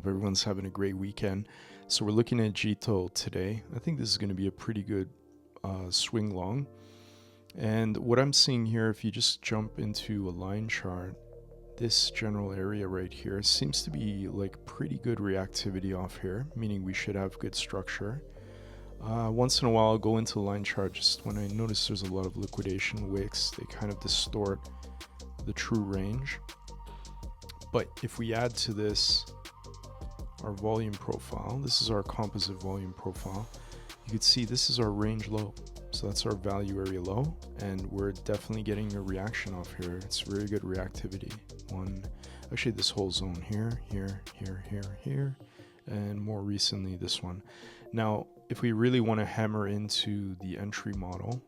everyone's having a great weekend. So we're looking at JTO today. I think this is going to be a pretty good swing long. And what I'm seeing here, if you just jump into a line chart, this general area right here seems to be like pretty good reactivity off here, meaning we should have good structure. Once in a while I'll go into the line chart just when I notice there's a lot of liquidation wicks. They kind of distort the true range. But if we add to this our volume profile, this is our composite volume profile, you can see this is our range low. So that's our value area low, and we're definitely getting a reaction off here. It's very good reactivity. Actually this whole zone here, here, and more recently this one. Now, if we really want to hammer into the entry model,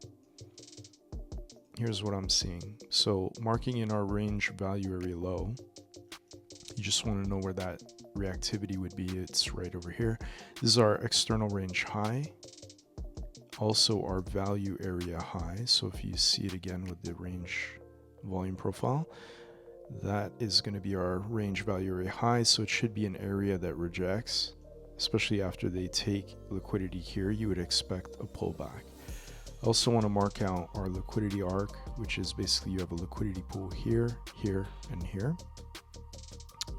here's what I'm seeing. So marking in our range value area low, you just want to know where that reactivity would be. It's right over here. This is our external range high, also our value area high. So if you see it again with the range volume profile, that is going to be our range value area high. So it should be an area that rejects, especially after they take liquidity here. You would expect a pullback. I also want to mark out our liquidity arc, which is basically you have a liquidity pool here, here, and here.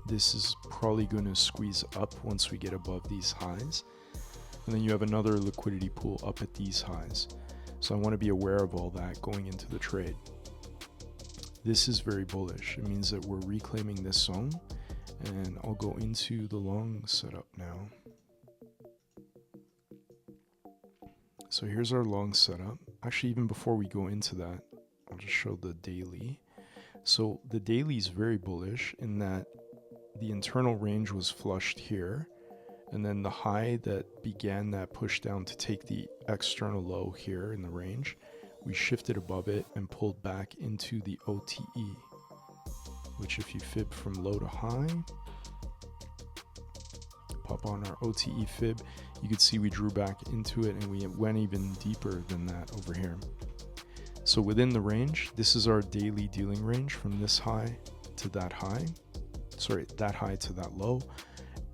This is probably going to squeeze up once we get above these highs. And then you have another liquidity pool up at these highs. So I want to be aware of all that going into the trade. This is very bullish. It means that we're reclaiming this zone, and I'll go into the long setup now. So here's our long setup. Actually, even before we go into that, I'll just show the daily. So the daily is very bullish in that the internal range was flushed here, and then the high that began that push down to take the external low here in the range, we shifted above it and pulled back into the OTE, which if you fib from low to high, pop on our OTE fib, you can see we drew back into it and we went even deeper than that over here. So within the range, this is our daily dealing range from this high to that high. Sorry, that high to that low.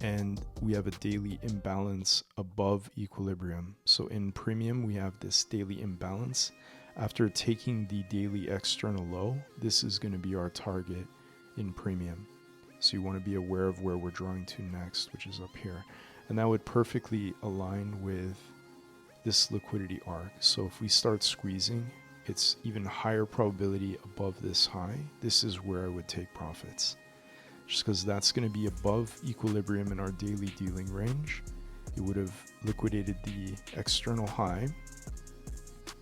And we have a daily imbalance above equilibrium. So in premium, we have this daily imbalance. After taking the daily external low, this is going to be our target in premium. So you want to be aware of where we're drawing to next, which is up here. And that would perfectly align with this liquidity arc. So if we start squeezing, it's even higher probability above this high. This is where I would take profits, just because that's going to be above equilibrium in our daily dealing range. It would have liquidated the external high,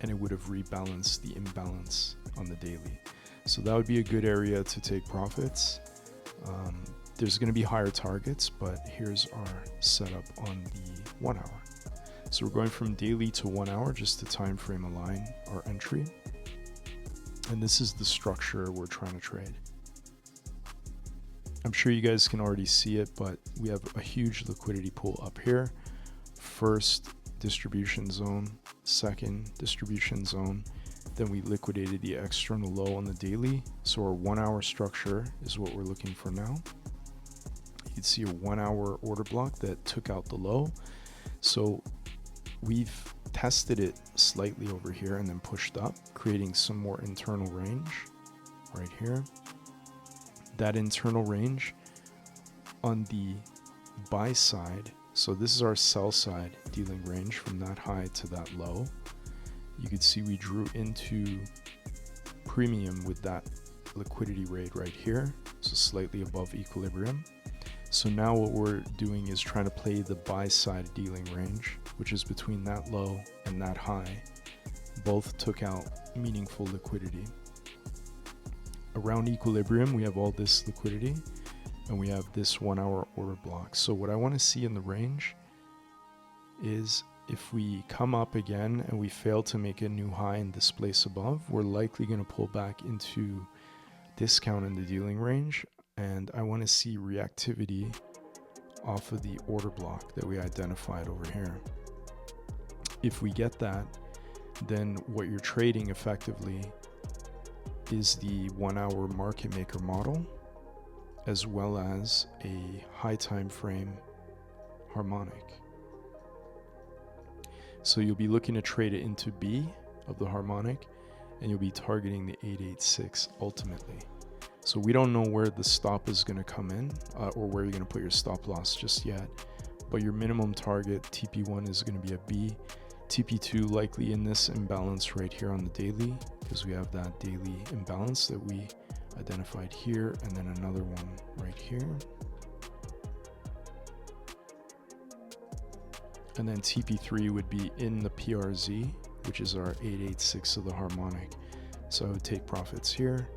and it would have rebalanced the imbalance on the daily. So that would be a good area to take profits. There's going to be higher targets, but here's our setup on the 1 hour. So we're going from daily to 1 hour just to time frame align our entry. And this is the structure we're trying to trade. I'm sure you guys can already see it, but we have a huge liquidity pool up here. First distribution zone, second distribution zone. Then we liquidated the external low on the daily. So our 1 hour structure is what we're looking for now. You can see a 1 hour order block that took out the low. So we've tested it slightly over here and then pushed up, creating some more internal range right here. That internal range on the buy side, so this is our sell side dealing range from that high to that low. You can see we drew into premium with that liquidity rate right here, so slightly above equilibrium. So now what we're doing is trying to play the buy side dealing range, which is between that low and that high. Both took out meaningful liquidity. Around equilibrium, we have all this liquidity, and we have this 1 hour order block. So what I want to see in the range is if we come up again and we fail to make a new high in this place above, we're likely going to pull back into discount in the dealing range. And I want to see reactivity off of the order block that we identified over here. If we get that, then what you're trading effectively is the 1 hour market maker model, as well as a high time frame harmonic. So you'll be looking to trade it into B of the harmonic, and you'll be targeting the 886 ultimately. So we don't know where the stop is going to come in or where you're going to put your stop loss just yet, but your minimum target TP1 is going to be a B, TP2 likely in this imbalance right here on the daily, because we have that daily imbalance that we identified here, and then another one right here. And then TP3 would be in the PRZ, which is our 886 of the harmonic. So I would take profits here,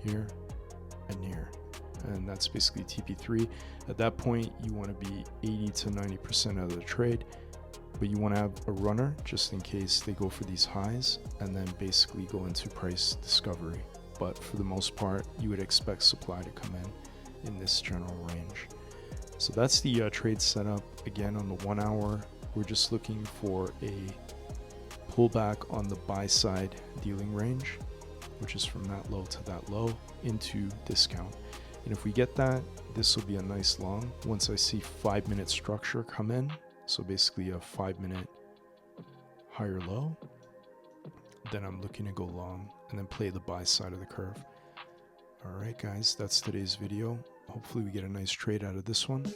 here, and here. And that's basically TP3. At that point, you want to be 80 to 90% out of the trade, but you want to have a runner just in case they go for these highs, and then basically go into price discovery. But for the most part, you would expect supply to come in this general range. So that's the trade setup. Again, on the 1 hour, we're just looking for a pullback on the buy side dealing range, which is from that low to that low into discount. And if we get that, this will be a nice long. Once I see 5-minute structure come in, so basically a 5-minute higher low, then I'm looking to go long and then play the buy side of the curve. All right, guys, that's today's video. Hopefully we get a nice trade out of this one.